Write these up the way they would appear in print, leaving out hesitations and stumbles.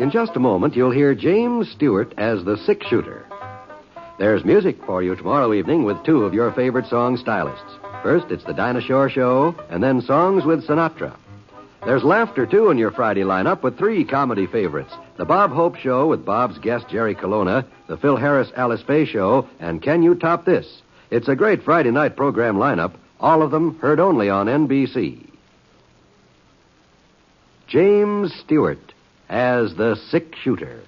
In just a moment, you'll hear James Stewart as the six-shooter. There's music for you tomorrow evening with two of your favorite song stylists. First, it's the Dinah Shore Show, and then songs with Sinatra. There's laughter, too, in your Friday lineup with three comedy favorites. The Bob Hope Show with Bob's guest Jerry Colonna, the Phil Harris-Alice Faye Show, and Can You Top This? It's a great Friday night program lineup, all of them heard only on NBC. James Stewart as the six-shooter.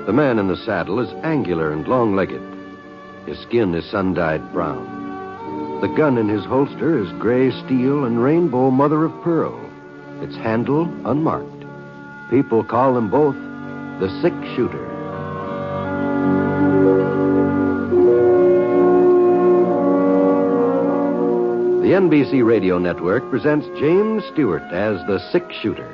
The man in the saddle is angular and long-legged. His skin is sun-dyed brown. The gun in his holster is gray steel and rainbow mother of pearl. Its handle unmarked. People call them both the six-shooter. The NBC Radio Network presents James Stewart as the six-shooter,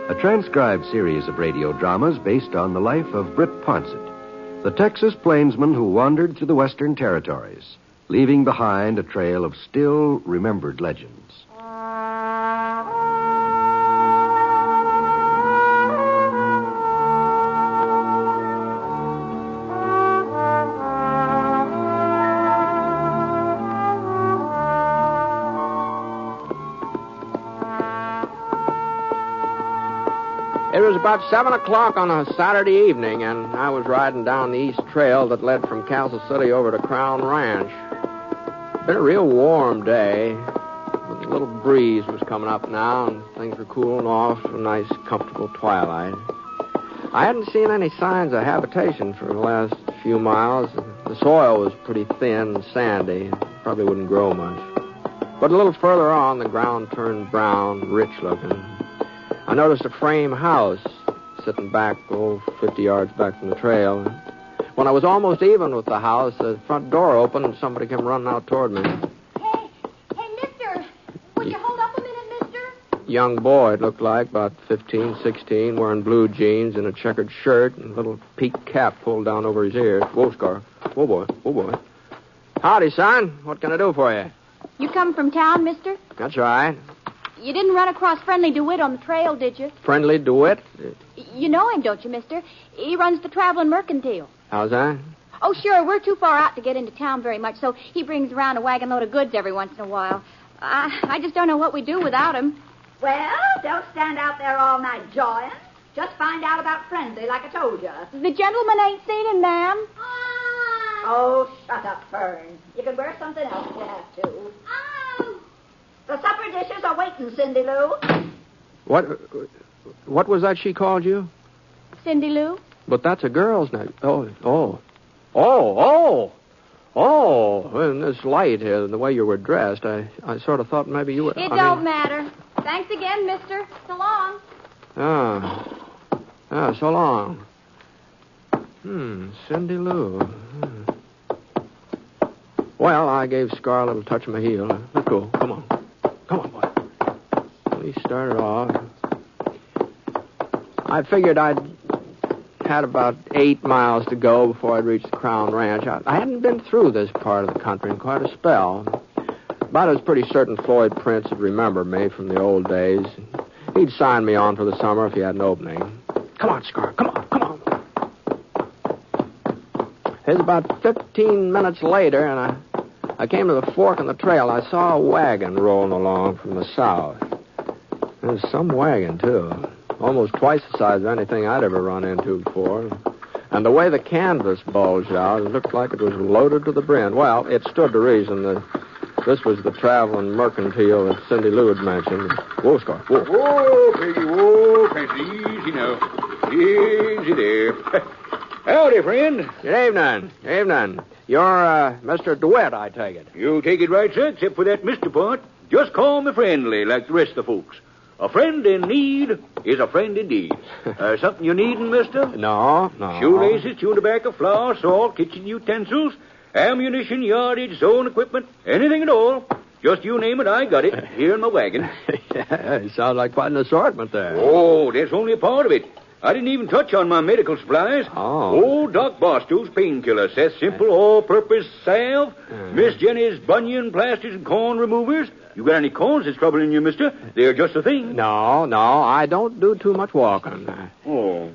a transcribed series of radio dramas based on the life of Britt Ponsett, the Texas plainsman who wandered through the Western Territories, leaving behind a trail of still-remembered legends. It was about 7 o'clock on a Saturday evening, and I was riding down the east trail that led from Castle City over to Crown Ranch. It's been a real warm day. A little breeze was coming up now, and things were cooling off to a nice, comfortable twilight. I hadn't seen any signs of habitation for the last few miles. The soil was pretty thin and sandy, and probably wouldn't grow much. But a little further on, the ground turned brown, rich-looking. I noticed a frame house sitting back, 50 yards back from the trail. When I was almost even with the house, the front door opened and somebody came running out toward me. Hey, mister, would you hold up a minute, mister? Young boy, it looked like, about 15, 16, wearing blue jeans and a checkered shirt and a little peaked cap pulled down over his ears. Whoa, Scar. Whoa, boy. Howdy, son. What can I do for you? You come from town, mister? That's right. You didn't run across Friendly DeWitt on the trail, did you? Friendly DeWitt? You know him, don't you, mister? He runs the Traveling Mercantile. How's that? Oh, sure. We're too far out to get into town very much, so he brings around a wagon load of goods every once in a while. I just don't know what we'd do without him. Well, don't stand out there all night jawing. Just find out about Friendly, like I told you. The gentleman ain't seen him, ma'am. Oh, shut up, Fern. You can wear something else if you have to. The supper dishes are waiting, Cindy Lou. What was that she called you? Cindy Lou? But that's a girl's name. Oh. In this light here, the way you were dressed, I sort of thought maybe you were... It don't matter. Thanks again, mister. So long. So long. Cindy Lou. Well, I gave Scar a little touch of my heel. Let's go. Come on, boy. We started off. I figured I'd had about 8 miles to go before I'd reach the Crown Ranch. I hadn't been through this part of the country in quite a spell. But I was pretty certain Floyd Prince would remember me from the old days. He'd sign me on for the summer if he had an opening. Come on, Scar. Come on. It was about 15 minutes later, and I came to the fork in the trail. I saw a wagon rolling along from the south. It was some wagon, too. Almost twice the size of anything I'd ever run into before. And the way the canvas bulged out, it looked like it was loaded to the brim. Well, it stood to reason that this was the Traveling Mercantile that Cindy Lou had mentioned. Whoa, Scar. Whoa. Whoa, Peggy. Whoa, Peggy. Easy now. Easy there. Howdy, friend. Good evening. You're, Mr. DeWitt, I take it. You take it right, sir, except for that Mr. part. Just call me Friendly, like the rest of the folks. A friend in need is a friend indeed. Something you needin', mister? No. Shoelaces, chewing tobacco, flour, salt, kitchen utensils, ammunition, yardage, zone equipment, anything at all. Just you name it, I got it, here in my wagon. Yeah, it sounds like quite an assortment there. Oh, that's only a part of it. I didn't even touch on my medical supplies. Oh. Old Doc Barstow's painkiller, Seth Simple all-purpose salve, Miss Jenny's bunion plasters and corn removers. You got any corns that's troubling you, mister? They're just the thing. No, I don't do too much walking. Oh.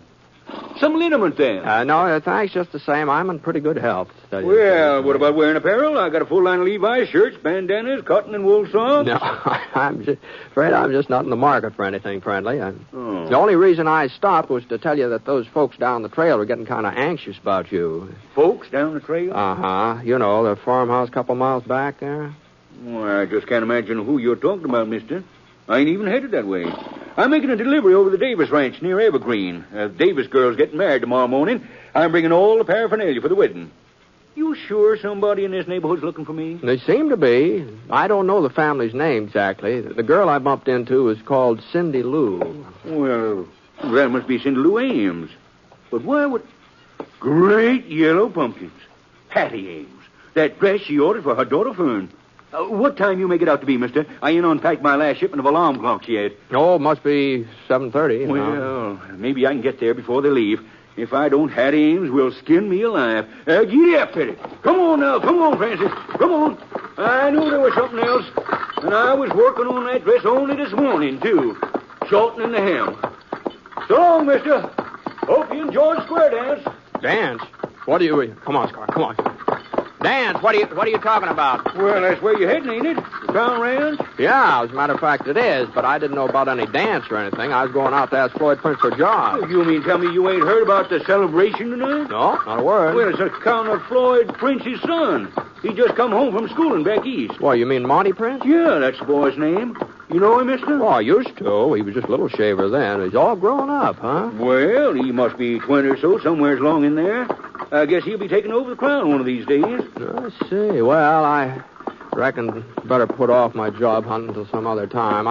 Some liniment, then. No, thanks, just the same. I'm in pretty good health. to tell you the Well, truth. what about wearing apparel? I got a full line of Levi's shirts, bandanas, cotton and wool socks. No, I'm afraid I'm just not in the market for anything friendly. Oh. The only reason I stopped was to tell you that those folks down the trail were getting kind of anxious about you. Folks down the trail? Uh-huh. You know, the farmhouse a couple miles back there. Well, I just can't imagine who you're talking about, mister. I ain't even headed that way. I'm making a delivery over the Davis Ranch near Evergreen. Davis girl's getting married tomorrow morning. I'm bringing all the paraphernalia for the wedding. You sure somebody in this neighborhood's looking for me? They seem to be. I don't know the family's name exactly. The girl I bumped into is called Cindy Lou. Well, that must be Cindy Lou Ames. But why would... Great yellow pumpkins. Hattie Ames. That dress she ordered for her daughter Fern. What time you make it out to be, mister? I ain't unpacked my last shipment of alarm clocks yet. Oh, it must be 7:30. Well, maybe I can get there before they leave. If I don't, Hattie Ames will skin me alive. Giddy up, Teddy. Come on now. Come on, Francis. Come on. I knew there was something else. And I was working on that dress only this morning, too. Shortening the hem. So long, mister. Hope you enjoyed the square dance. Dance? What do you... Come on, Scar. Come on. Dance? What are you talking about? Well, that's where you're heading, ain't it? The Crown Ranch? Yeah, as a matter of fact, it is, but I didn't know about any dance or anything. I was going out to ask Floyd Prince for a job. You mean tell me you ain't heard about the celebration tonight? No, not a word. Well, it's a count of Floyd Prince's son. He just come home from schooling back east. Well, you mean Monty Prince? Yeah, that's the boy's name. You know him, mister? Oh, I used to. He was just a little shaver then. He's all grown up, huh? Well, he must be 20 or so, somewheres along in there. I guess he'll be taking over the crown one of these days. I see. Well, I reckon better put off my job hunting until some other time.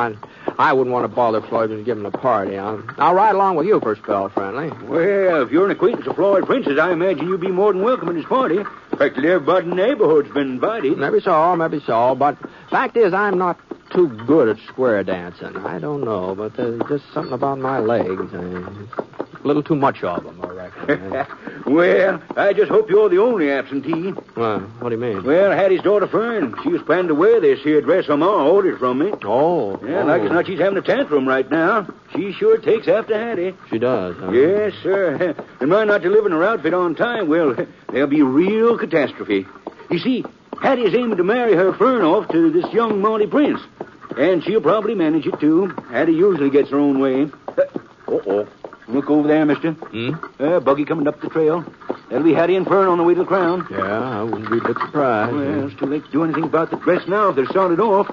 I wouldn't want to bother Floyd and give him a party. I'll ride along with you for a spell, friendly. Well, if you're an acquaintance of Floyd Prince's, I imagine you'd be more than welcome at his party. Practically everybody in the neighborhood's been invited. Maybe so. But fact is, I'm not too good at square dancing. I don't know, but there's just something about my legs. A little too much of them, I reckon. Well, I just hope you're the only absentee. Well, what do you mean? Well, Hattie's daughter Fern, she was planning to wear this here dress her ma ordered from me. Oh. Yeah, like as not she's having a tantrum right now. She sure takes after Hattie. She does, huh? Yes, sir. And mind not delivering her outfit on time, well, there'll be real catastrophe. You see, Hattie's aiming to marry her Fern off to this young Monty Prince. And she'll probably manage it, too. Hattie usually gets her own way. Uh-oh. Look over there, mister. Buggy coming up the trail. That'll be Hattie and Fern on the way to the crown. Yeah, I wouldn't be a bit surprised. Well, it's too late to do anything about the dress now if they're started off.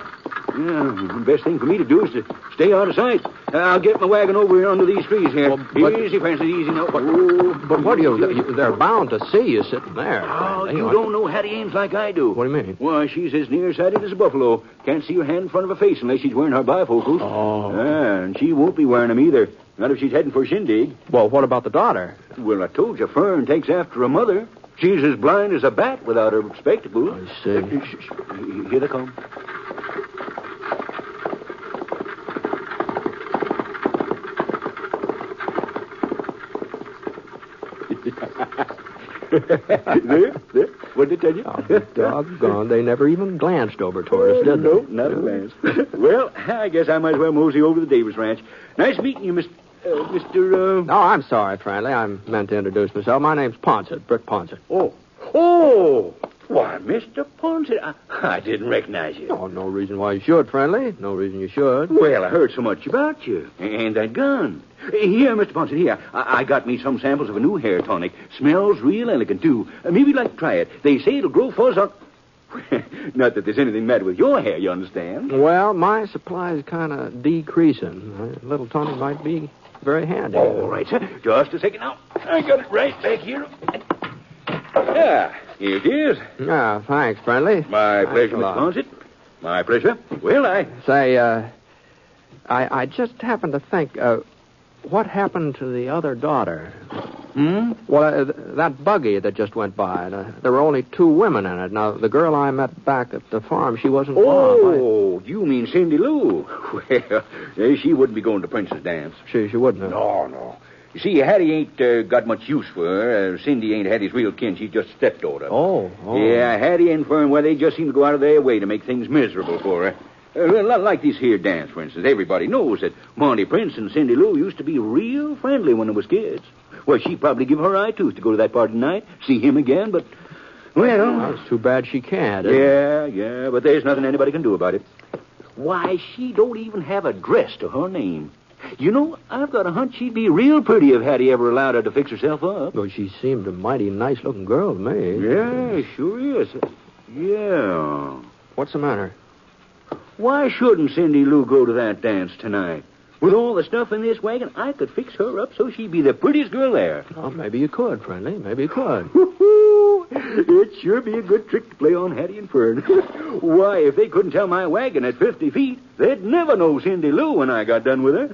Yeah, the best thing for me to do is to stay out of sight. I'll get my wagon over here under these trees here. Well, easy, Francis, easy now. But what do you... They're bound to see you sitting there. Oh, you don't know Hattie Ames like I do. What do you mean? Why, she's as nearsighted as a buffalo. Can't see her hand in front of her face unless she's wearing her bifocals. Oh. And she won't be wearing them either. Not if she's heading for Shindig. Well, what about the daughter? Well, I told you, Fern takes after her mother. She's as blind as a bat without her spectacles. I see. Here they come. There. What did they tell you? Oh, doggone. They never even glanced over toward us, did they? No, not a glance. Well, I guess I might as well mosey over to the Davis Ranch. Nice meeting you, Mr. No, I'm sorry, friendly. I meant to introduce myself. My name's Ponset, Britt Ponset. Oh. Why, Mr. Ponset, I didn't recognize you. Oh, no reason why you should, friendly. No reason you should. Well, I heard so much about you. And that gun. Here, Mr. Ponset, here. I got me some samples of a new hair tonic. Smells real elegant, too. Maybe you'd like to try it. They say it'll grow fuzz on... Not that there's anything matter with your hair, you understand. Well, my supply's kind of decreasing. A little tonic might be very handy. All right, sir. Just a second now. I got it right back here. Yeah, here it is. Yeah, thanks, friendly. My pleasure, Mr. Ponset. My pleasure. Well, Say, I just happened to think, what happened to the other daughter? Well, that buggy that just went by, there were only 2 women in it. Now, the girl I met back at the farm, she wasn't Oh, you mean Cindy Lou? Well, she wouldn't be going to Prince's dance. She wouldn't have. No. You see, Hattie ain't got much use for her. Cindy ain't Hattie's real kin. She's just a stepdaughter. Oh. Yeah, Hattie and Fern, well, they just seem to go out of their way to make things miserable for her. Like this here dance, for instance. Everybody knows that Monty Prince and Cindy Lou used to be real friendly when they was kids. Well, she'd probably give her eye tooth to go to that party tonight, see him again, but, well... It's too bad she can't. Yeah, but there's nothing anybody can do about it. Why, she don't even have a dress to her name. You know, I've got a hunch she'd be real pretty if Hattie ever allowed her to fix herself up. Well, she seemed a mighty nice-looking girl to me. Yeah, sure is. Yeah. What's the matter? Why shouldn't Cindy Lou go to that dance tonight? With all the stuff in this wagon, I could fix her up so she'd be the prettiest girl there. Oh, maybe you could, Friendly. Maybe you could. It'd sure be a good trick to play on Hattie and Fern. Why, if they couldn't tell my wagon at 50 feet, they'd never know Cindy Lou when I got done with her.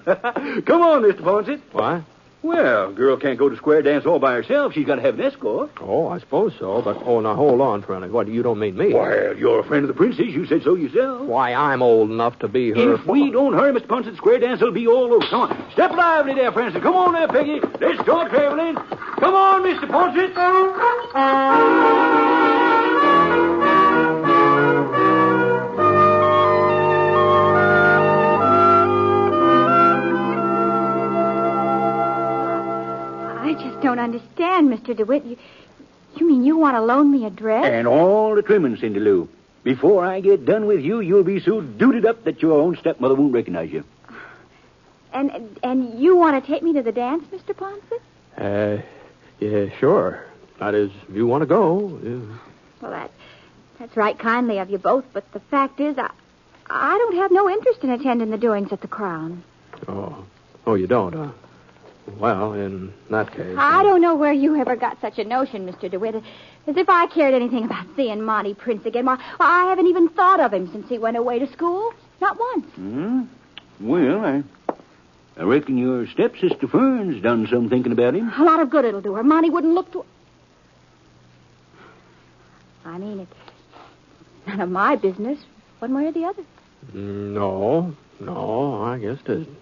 Come on, Mr. Ponset. What? Well, girl can't go to square dance all by herself. She's got to have an escort. Oh, I suppose so, but, now hold on, Friendly. What, you don't mean me? Well, you're a friend of the princess. You said so yourself. Why, I'm old enough to be her... If we don't hurry, Mr. Ponset, square dance will be all over. Come on. Step lively there, Francis. Come on there, Peggy. Let's start traveling. Come on, Mr. Ponset. I just don't understand, Mr. DeWitt. You mean you want to loan me a dress? And all the trimmings, Cindy Lou. Before I get done with you, you'll be so dooted up that your own stepmother won't recognize you. And you want to take me to the dance, Mr. Ponset? Yeah, sure. That is, if you want to go. Yeah. Well, that's right kindly of you both, but the fact is, I don't have no interest in attending the doings at the Crown. Oh, you don't, huh? Well, in that case... I don't know where you ever got such a notion, Mr. DeWitt. As if I cared anything about seeing Monty Prince again. Why, I haven't even thought of him since he went away to school. Not once. Well, I reckon your stepsister Fern's done some thinking about him. A lot of good it'll do her. Monty wouldn't look to... I mean, it's none of my business, one way or the other. No, I guess it isn't.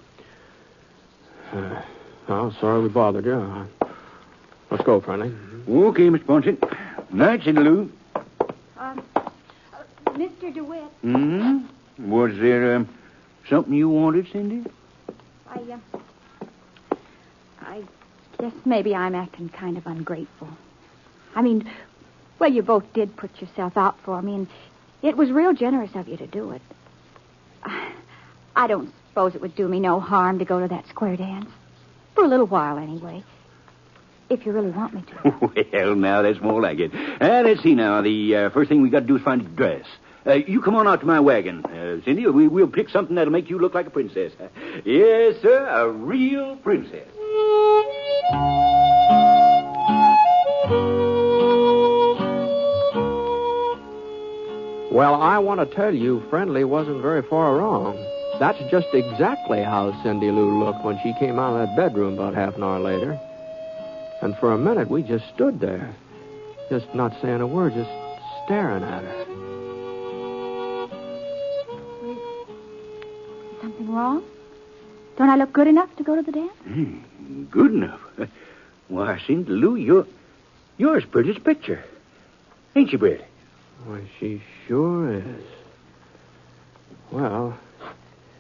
Sorry we bothered you. Let's go, Friendly. Okay, Mr. Ponset. Night, Cindy Lou. Mr. DeWitt. Was there something you wanted, Cindy? I guess maybe I'm acting kind of ungrateful. I mean, well, you both did put yourself out for me, and it was real generous of you to do it. I don't suppose it would do me no harm to go to that square dance. For a little while, anyway. If you really want me to. Well, now, that's more like it. Let's see now. The first thing we got to do is find a dress. You come on out to my wagon, Cindy. We'll pick something that'll make you look like a princess. Yes, sir, a real princess. Well, I want to tell you, Friendly wasn't very far wrong. That's just exactly how Cindy Lou looked when she came out of that bedroom about half an hour later. And for a minute, we just stood there, just not saying a word, just staring at her. Is something wrong? Don't I look good enough to go to the dance? Good enough? Why, Cindy Lou, you're as pretty as a picture. Ain't you, Brett? Why, she sure is. Well,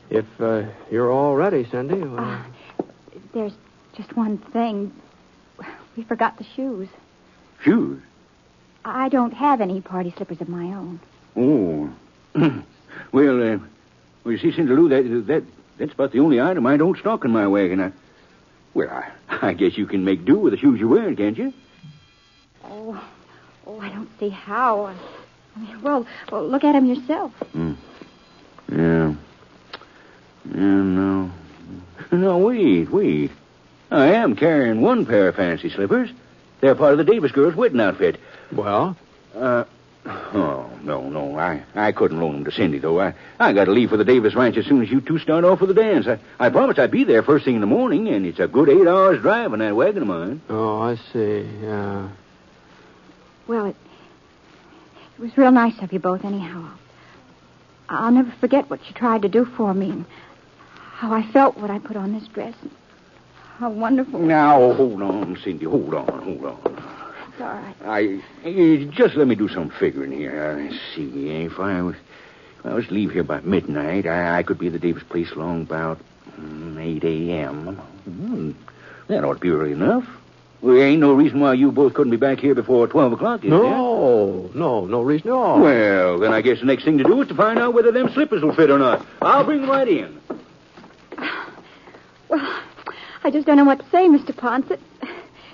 if you're all ready, Cindy. Well... There's just one thing. We forgot the shoes. Shoes? I don't have any party slippers of my own. Oh. Well, you see, Cindy Lou, that's about the only item I don't stock in my wagon. I guess you can make do with the shoes you're wearing, can't you? Oh, I don't see how. Well, look at them yourself. Yeah, no. No, wait. I am carrying one pair of fancy slippers. They're part of the Davis girls' wedding outfit. Well? No. I couldn't loan them to Cindy, though. I got to leave for the Davis ranch as soon as you two start off for the dance. I promised I'd be there first thing in the morning, and it's a good 8 hours drive in that wagon of mine. Oh, I see, yeah. Well, it was real nice of you both, anyhow. I'll never forget what you tried to do for me and how I felt when I put on this dress and how wonderful. Now, hold on, Cindy. Hold on. It's all right. Just let me do some figuring here. Let's see. If I was to leave here by midnight, I could be at the Davis place along about 8 a.m. That ought to be early enough. Well, there ain't no reason why you both couldn't be back here before 12 o'clock, is there? No reason at all. Well, then I guess the next thing to do is to find out whether them slippers will fit or not. I'll bring them right in. Well, I just don't know what to say, Mr. Ponset.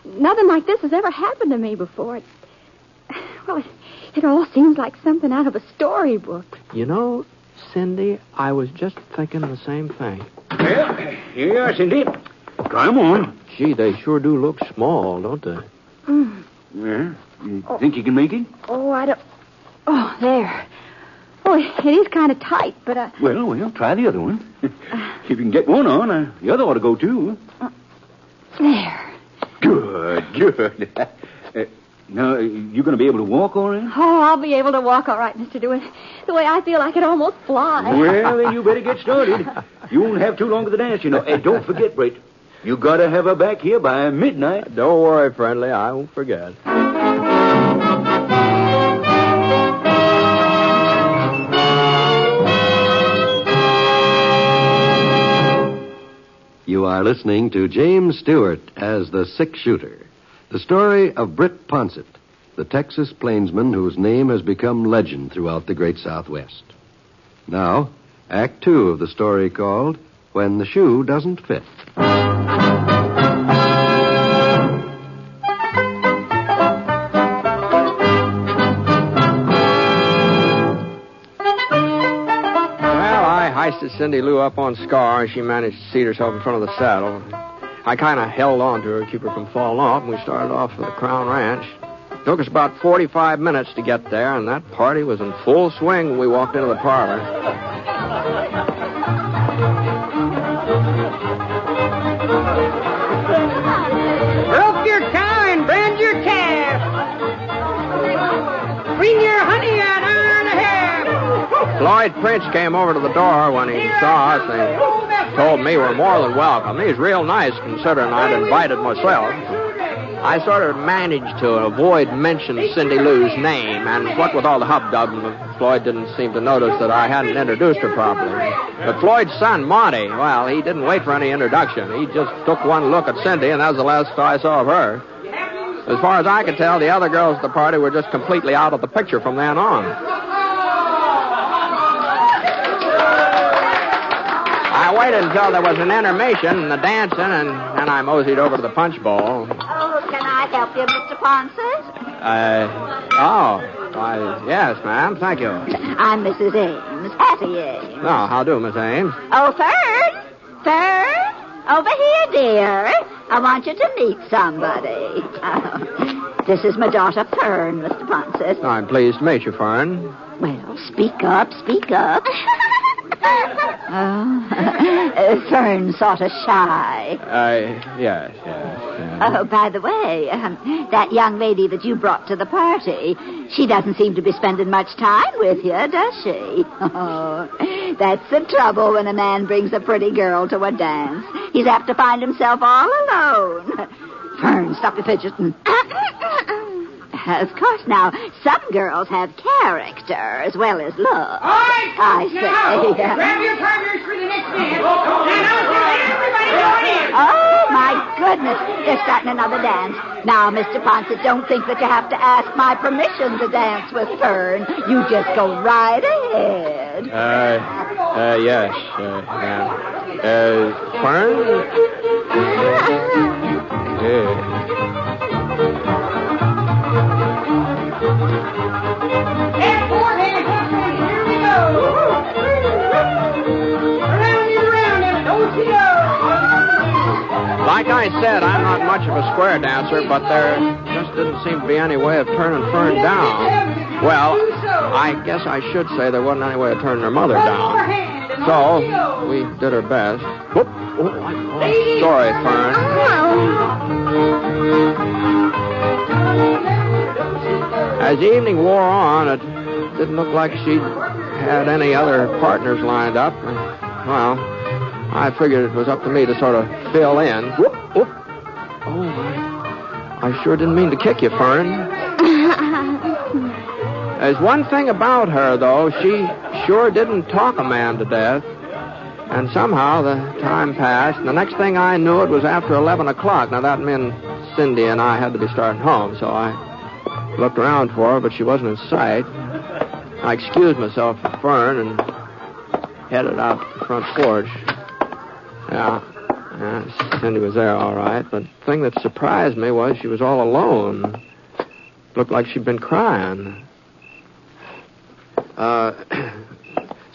Nothing like this has ever happened to me before. It all seems like something out of a storybook. You know, Cindy, I was just thinking the same thing. Well, here you are, Cindy. Try 'em on. Gee, they sure do look small, don't they? Yeah? You think you can make it? Oh, I don't... Oh, there. Oh, it is kind of tight, but... Well, try the other one. If you can get one on, the other ought to go, too. There. Good. Now, you going to be able to walk all right? Oh, I'll be able to walk all right, Mr. DeWitt. The way I feel I could almost fly. Well, then you better get started. You won't have too long to the dance, you know. And don't forget, Brett, you got to have her back here by midnight. Don't worry, friendly. I won't forget. You are listening to James Stewart as the Six-Shooter, the story of Britt Ponset, the Texas plainsman whose name has become legend throughout the great Southwest. Now, Act 2 of the story called When the Shoe Doesn't Fit. I hoisted Cindy Lou up on Scar, and she managed to seat herself in front of the saddle. I kind of held on to her to keep her from falling off, and we started off for the Crown Ranch. It took us about 45 minutes to get there, and that party was in full swing when we walked into the parlor. Milk your cow and brand your calf. Bring your honey an hour and a half. Floyd Prince came over to the door when he saw us and told me we're more than welcome. He's real nice, considering I'd invited myself. I sort of managed to avoid mentioning Cindy Lou's name, and what with all the hubdub, Floyd didn't seem to notice that I hadn't introduced her properly. But Floyd's son, Monty, well, he didn't wait for any introduction. He just took one look at Cindy, and that was the last I saw of her. As far as I could tell, the other girls at the party were just completely out of the picture from then on. I waited until there was an intermission and the dancing, and I moseyed over to the punch bowl. Oh, can I help you, Mr. Ponset? Yes, ma'am. Thank you. I'm Mrs. Ames, Hattie Ames. Oh, how do, Miss Ames? Oh, Fern, over here, dear. I want you to meet somebody. This is my daughter, Fern, Mr. Ponset. I'm pleased to meet you, Fern. Well, speak up. Fern's sort of shy. Yes. Oh, by the way, that young lady that you brought to the party, she doesn't seem to be spending much time with you, does she? Oh, that's the trouble when a man brings a pretty girl to a dance. He's apt to find himself all alone. Fern, stop your fidgeting. Of course, now, some girls have character as well as looks. All right, I say. grab your partners for the next dance. And I'll tell everybody join in. Oh, my goodness. They're starting another dance. Now, Mr. Ponset, don't think that you have to ask my permission to dance with Fern. You just go right ahead. Yes, Fern? And four hands up, and here we go. Around and don't you know? Like I said, I'm not much of a square dancer, but there just didn't seem to be any way of turning Fern down. Well, I guess I should say there wasn't any way of turning her mother down. So, we did our best. Whoop. Sorry, Fern. As the evening wore on, it didn't look like she'd had any other partners lined up. Well, I figured it was up to me to sort of fill in. Whoop, whoop. Oh, I sure didn't mean to kick you, Fern. There's one thing about her, though. She sure didn't talk a man to death. And somehow the time passed, and the next thing I knew, it was after 11 o'clock. Now, that meant Cindy and I had to be starting home, so I looked around for her, but she wasn't in sight. I excused myself from Fern and headed out the front porch. Yeah, Cindy was there all right. The thing that surprised me was she was all alone. Looked like she'd been crying.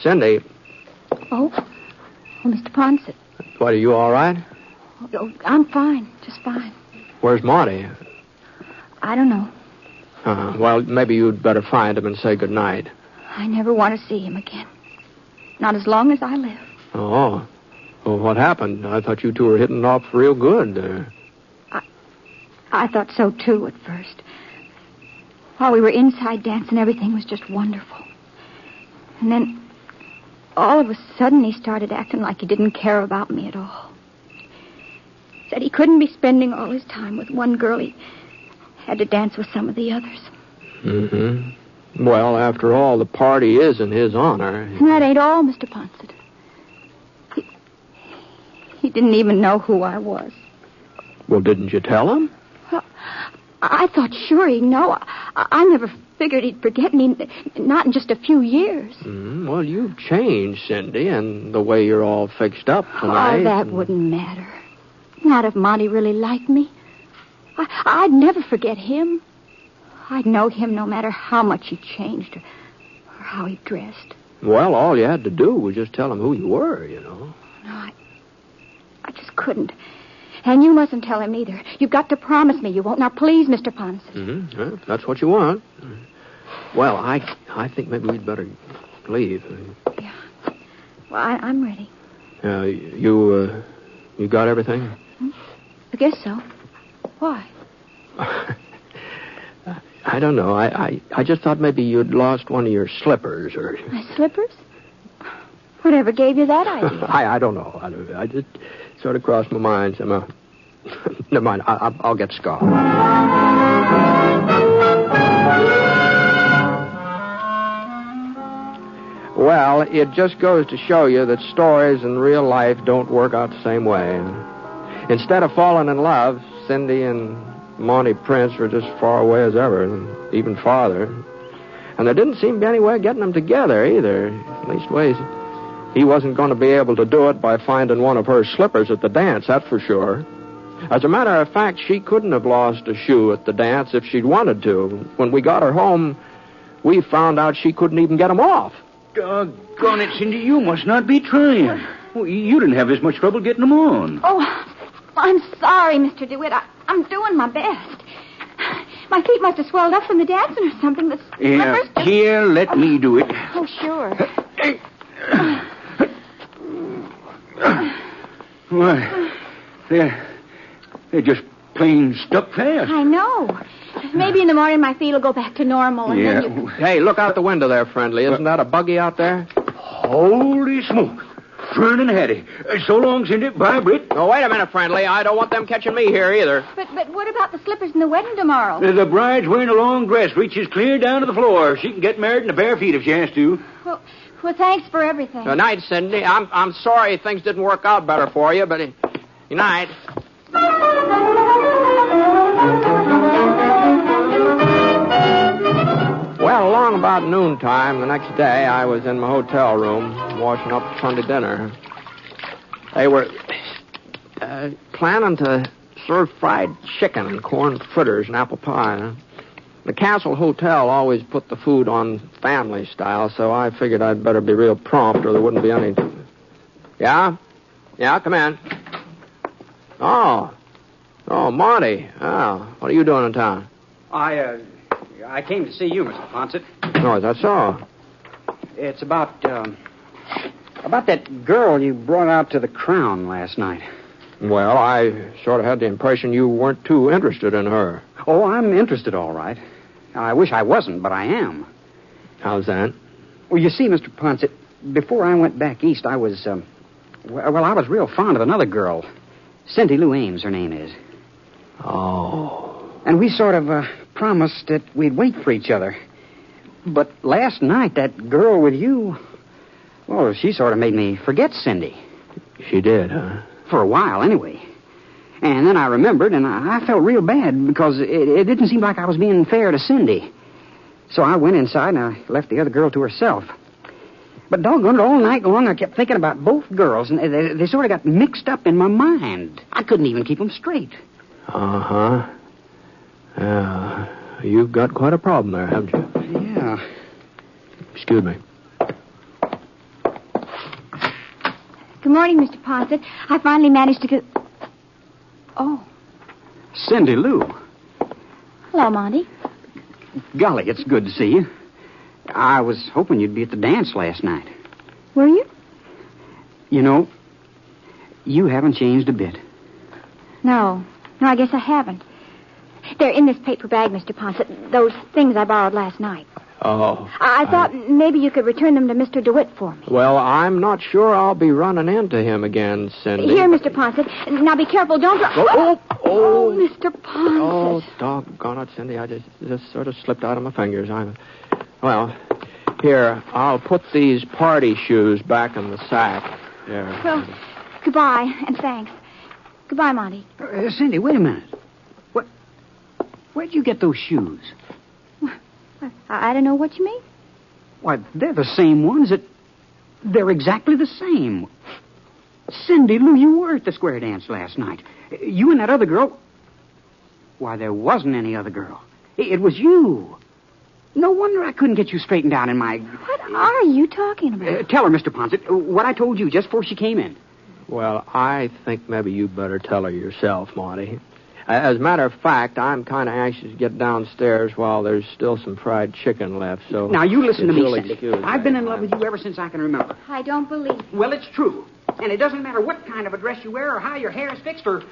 Cindy. Oh, Mr. Ponset. What, are you all right? Oh, I'm fine, just fine. Where's Marty? I don't know. Well, maybe you'd better find him and say goodnight. I never want to see him again. Not as long as I live. Oh. Well, what happened? I thought you two were hitting off real good. I thought so, too, at first. While we were inside dancing, everything was just wonderful. And then, all of a sudden, he started acting like he didn't care about me at all. Said he couldn't be spending all his time with one girl. He had to dance with some of the others. Mm-hmm. Well, after all, the party is in his honor. And that ain't all, Mr. Ponset. He didn't even know who I was. Well, didn't you tell him? Well, I thought sure he'd know. I never figured he'd forget me, not in just a few years. Well, you've changed, Cindy, and the way you're all fixed up tonight. Oh, that wouldn't matter. Not if Monty really liked me. I'd never forget him. I'd know him no matter how much he changed or how he dressed. Well, all you had to do was just tell him who you were, you know. No, I just couldn't. And you mustn't tell him either. You've got to promise me you won't. Now, please, Mr. Ponset. Mm-hmm. Well, if that's what you want. Well, I think maybe we'd better leave. Yeah. Well, I'm ready. You got everything? I guess so. Why? I don't know. I just thought maybe you'd lost one of your slippers or... My slippers? Whatever gave you that idea? I don't know. I just sort of crossed my mind somehow. Never mind. I'll get Scott. Well, it just goes to show you that stories in real life don't work out the same way. Instead of falling in love, Cindy and Monty Prince were just far away as ever, and even farther. And there didn't seem to be any way of getting them together either. Leastways, he wasn't going to be able to do it by finding one of her slippers at the dance, that's for sure. As a matter of fact, she couldn't have lost a shoe at the dance if she'd wanted to. When we got her home, we found out she couldn't even get them off. Doggone it, Cindy, you must not be trying. Well, you didn't have as much trouble getting them on. Oh, I'm sorry, Mr. DeWitt. I'm doing my best. My feet must have swelled up from the dancing or something. The slippers just... Here, let me do it. Oh, sure. Why, they're just plain stuck fast. I know. Maybe in the morning my feet will go back to normal. And then you... Hey, look out the window there, friendly. Isn't that a buggy out there? Holy smoke. Fern and Hattie. So long, Cindy. Bye, Britt. Oh, wait a minute, friendly. I don't want them catching me here either. But what about the slippers in the wedding tomorrow? The bride's wearing a long dress, reaches clear down to the floor. She can get married in the bare feet if she has to. Well, thanks for everything. Good night, Cindy. I'm sorry things didn't work out better for you, but good night. Well, along about noontime the next day, I was in my hotel room washing up Sunday dinner. They were planning to serve fried chicken and corn fritters and apple pie. The Castle Hotel always put the food on family style, so I figured I'd better be real prompt or there wouldn't be any... Yeah? Yeah, come in. Oh, Marty. Oh, what are you doing in town? I came to see you, Mr. Ponset. Oh, is that so? It's about that girl you brought out to the Crown last night. Well, I sort of had the impression you weren't too interested in her. Oh, I'm interested, all right. I wish I wasn't, but I am. How's that? Well, you see, Mr. Ponset, before I went back east, I was Well, I was real fond of another girl. Cindy Lou Ames, her name is. Oh. And we sort of promised that we'd wait for each other. But last night, that girl with you, well, she sort of made me forget Cindy. She did, huh? For a while, anyway. And then I remembered, and I felt real bad because it didn't seem like I was being fair to Cindy. So I went inside and I left the other girl to herself. But doggone it, all night long I kept thinking about both girls, and they sort of got mixed up in my mind. I couldn't even keep them straight. Uh-huh. Yeah. You've got quite a problem there, haven't you? Yeah. Excuse me. Good morning, Mr. Ponset. I finally managed to get... Oh. Cindy Lou. Hello, Monty. Golly, it's good to see you. I was hoping you'd be at the dance last night. Were you? You know, you haven't changed a bit. No, I guess I haven't. They're in this paper bag, Mr. Ponset. Those things I borrowed last night. Oh. I thought maybe you could return them to Mr. DeWitt for me. Well, I'm not sure I'll be running into him again, Cindy. Here, Mr. Ponset. Now be careful. Don't... Oh, Mr. Ponset. Oh, doggone it, Cindy. I just sort of slipped out of my fingers. Well, here, I'll put these party shoes back in the sack. There. Well, goodbye, and thanks. Goodbye, Monty. Cindy, wait a minute. Where'd you get those shoes? I don't know what you mean. Why, they're the same ones they're exactly the same. Cindy Lou, you were at the square dance last night. You and that other girl... Why, there wasn't any other girl. It was you. No wonder I couldn't get you straightened out in my... What are you talking about? Tell her, Mr. Ponset, what I told you just before she came in. Well, I think maybe you better tell her yourself, Monty. As a matter of fact, I'm kind of anxious to get downstairs while there's still some fried chicken left, so... Now, you listen to me, you'll Cindy. excuse me. I've been in love with you ever since I can remember. I don't believe it. Well, it's true. And it doesn't matter what kind of a dress you wear or how your hair is fixed or...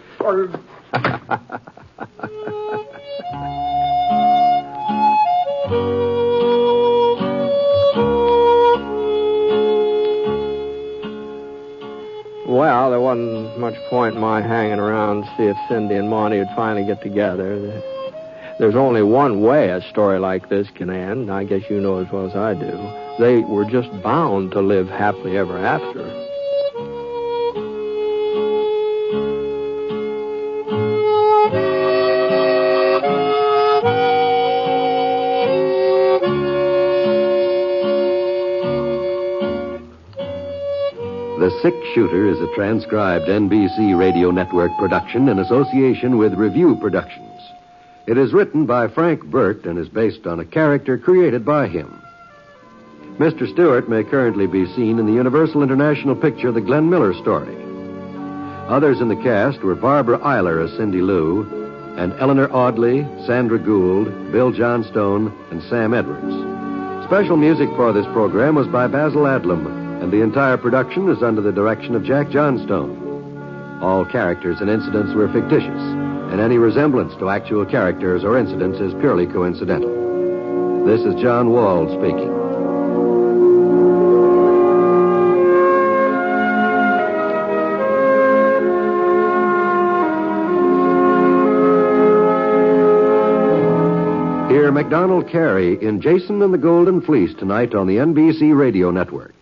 Well, there wasn't much point in my hanging around to see if Cindy and Monty would finally get together. There's only one way a story like this can end. I guess you know as well as I do. They were just bound to live happily ever after. The Six Shooter is a transcribed NBC Radio Network production in association with Review Productions. It is written by Frank Burt and is based on a character created by him. Mr. Stewart may currently be seen in the Universal International picture The Glenn Miller Story. Others in the cast were Barbara Eiler as Cindy Lou, and Eleanor Audley, Sandra Gould, Bill Johnstone, and Sam Edwards. Special music for this program was by Basil Adlam, and the entire production is under the direction of Jack Johnstone. All characters and incidents were fictitious, and any resemblance to actual characters or incidents is purely coincidental. This is John Wald speaking. Hear MacDonald Carey in Jason and the Golden Fleece tonight on the NBC Radio Network.